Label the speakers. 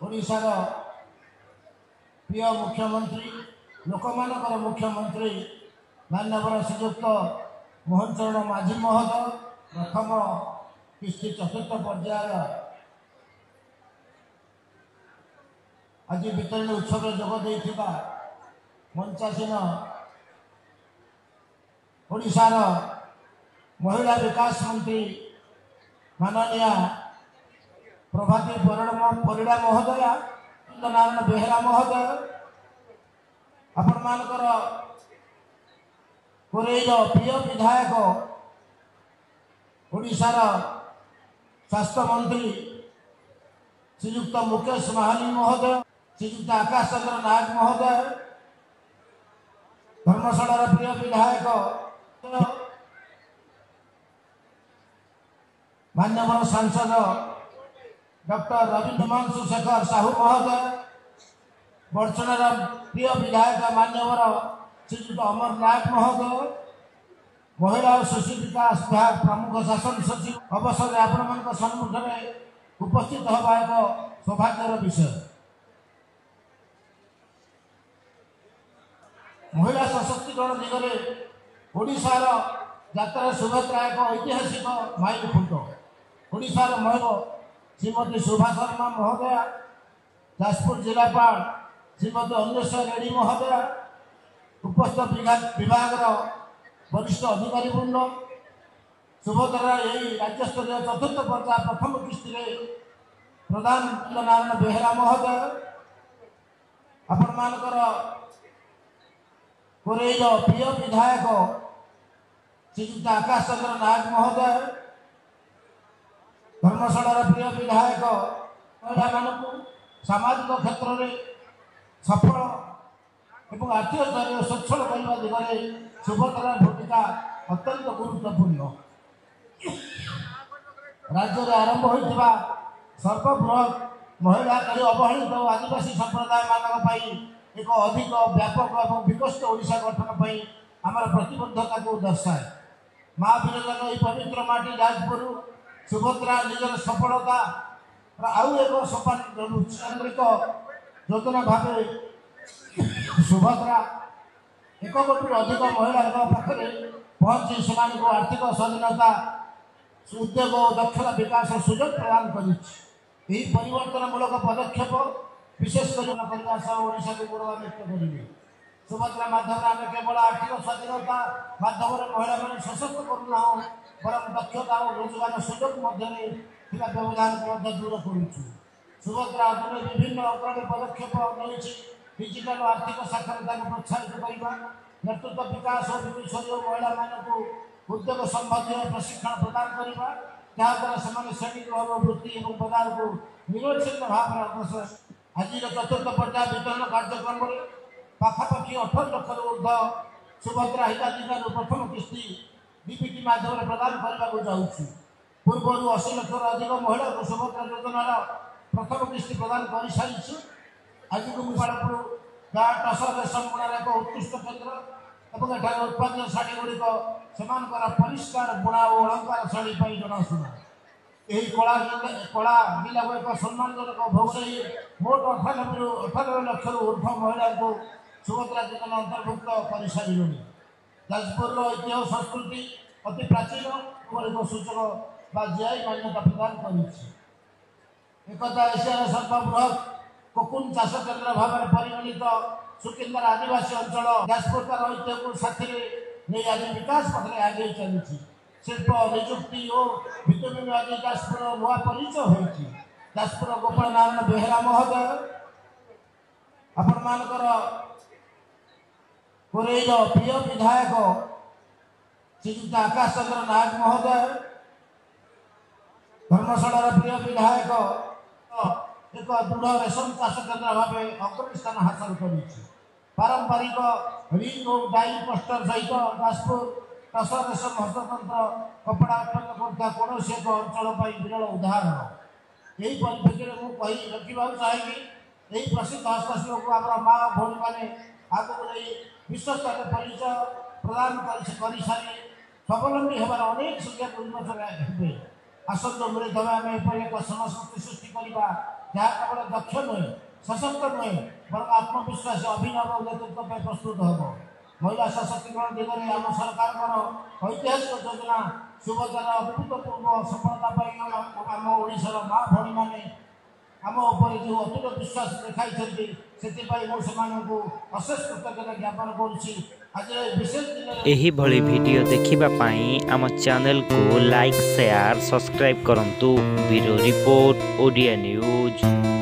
Speaker 1: ओडिशार प्रिय मुख्यमंत्री लोकमानकर मुख्यमंत्री माननीय श्रीयुक्त मोहन चरण माझी महोदय प्रथम किस्ती चतुर्थ पर्यायर आज वितरण उत्सव जोग मंचासीन ओडिशार महिला विकास मंत्री माननीय प्रभाती परिड़ा महोदय नारायण बेहरा महोदय आपण मानकर कोरेर प्रिय विधायक ओडिशार स्वास्थ्य मंत्री श्रीयुक्त मुकेश महाली महोदय श्रीयुक्त आकाश चंद्र नायक महोदय धर्मशालार प्रिय विधायक मान्यवर सांसद डॉक्टर रविंद्रमांशु शेखर साहू महोदय बड़चनार प्रिय विधायक मान्यवर श्रीयुक्त अमर नायक महोदय महिला और शिशु विकास विभाग प्रमुख शासन सचिव अवसर आपण सम्मुख में उपस्थित हवा एक सौभाग्यर विषय। महिला सशक्तिकरण दिगरे ओडिशार यात्रा सुभद्रा एक ऐतिहासिक माइल खुंट ओडिशार महिला श्रीमती शोभा शर्मा महोदय जाजपुर जिलापाल श्रीमती अन्वेषा रेड्डी महोदय उपस्थित विभाग वरिष्ठ अधिकारी वृंद सुभद्रा यही राज्यस्तरीय चतुर्थ पर्याय प्रथम किस्ती प्रधान नारायण बेहरा महोदय आपण मानकर कोरेर प्रिय विधायक श्रीयुक्त आकाश चंद्र नायक महोदय धर्मशालार प्रिय विधायक महिला मान सामाजिक क्षेत्र में सफल एवं आर्थिक स्तर सच्छल करने दिगरे सुभद्रा भूमिका अत्यंत गुरुत्वपूर्ण। राज्य में आरंभ होता सर्वबृहत महिला अवहेलित और आदिवासी संप्रदाय मान एक अधिक व्यापक और विकसित ओडिशा गठन आमर प्रतिबद्धता को दर्शाए। माँ विरजान पवित्र माटी जाजपुर सुभद्रा निजर सफलता आउ एक सामरिक योजना भाव सुभद्रा 1 कोटी अधिक महिला पाखे पहुंची से आर्थिक स्वाधीनता उद्योग और दक्षता विकास सुजोग प्रदान करवर्तनमूलक पदक्षेप विशेषकर ओडिशा को गौरवान्वित करेंगे। सुभद्रा माध्यम आम केवल आर्थिक स्वाधीनता माध्यम महिला मैंने सशक्त करूना बरं दक्षता और रोजगार सुजोग व्यवधान को दूर करुँ। सुभद्रा अधीन विभिन्न अग्रणी पदक्षेप नहीं डिजिटल आर्थिक साक्षरता को प्रोत्साहित करने नेतृत्व विकास और विषय महिला मानक उद्योग संबंधी प्रशिक्षण प्रदान करने जहाद्वारा से श्रेणी वृत्ति और बाजार को निरक्षित भाव में अग्रसर आज चतुर्थ पर्याय वितरण कार्यक्रम में पाखापाखि 18 लाख ऊर्ध सुभद्रा हिताधिकार प्रथम किस्ती डीपीटी माध्यम प्रदान करने को जाऊँ। पूर्व 80 लाख अधिक महिला को सुभद्रा योजनार प्रथम किस्ती प्रदान कर सारी। आज को मुपाड़पुर गाँ टसर रेशम बुणार एक उत्कृष्ट केन्द्र और एठार उत्पादित शाढ़ी गुड़िक से परिष्कार बुणा और अलंकार शाढ़ी जनाशुना यही कला जिला को एक सम्मानजनक भोग मोट 98 लाख ऊर्ध महिला को सुभद्रा योजना अंतर्भुक्त कर सारे। जाजपुर ऐतिह्य संस्कृति अति प्राचीन और एक सूचक जीआई मान्यता प्रदान कर एशियार सर्वबृहत कोकुन चाष केन्द्र भाव में परिगणित सुकिंदर आदिवासी अंचल जाजपुर तार ऐतिह्य को साथी नहीं आज विकास पथ आगे चली शिल्प निजुक्ति और भित्तिभूमि आदि जाजपुर नुआ परिचय होती। जाजपुर गोपाल नारायण बेहरा महोदय आपण मानकर कोरेर प्रिय विधायक श्रीयुक्त आकाश चंद्र नायक महोदय धर्मशालार प्रिय विधायक एक दृढ़ रेशम चाष केन्द्र भाव अग्रणी स्थान हासिल कर पारंपरिक रिंग और डाई पोस्टर सहित जाजपुर टसर रेशम हस्ततंत्र कपड़ा उत्पन्न करता कौन एक अंचल विरल उदाहरण। यही परिप्रेक्षी में मुझे रखा चाहिए यही प्रसिद्ध हस्तशिल्प को आम माँ भौणी मैंने आगे नहीं विश्वस्तर परिचय प्रदान कर सारी स्वावलम्बी होवार अनेक सुविधा उन्मोचन हे आसंत मिलित भाव आम एक संस्कृति सृष्टि करवा जहाँ केवल दक्ष नुहे सशक्त नुहे बर आत्मविश्वास अभिनव नेतृत्व प्रस्तुत हम महिला सशक्तिकरण दिगरे आम सरकार ऐतिहासिक योजना सुभद्रार अभूतपूर्व सफलता आम ओडार माँ भणी मैंने आम उपर जो अतुट विश्वास देखाई से अशेष कृतज्ञता ज्ञापन करुच्ची आज विशेष दिन
Speaker 2: एही भली वीडियो देखिबा पाई आम चैनल को लाइक शेयर सब्सक्राइब करंतु। Bureau report Odia news.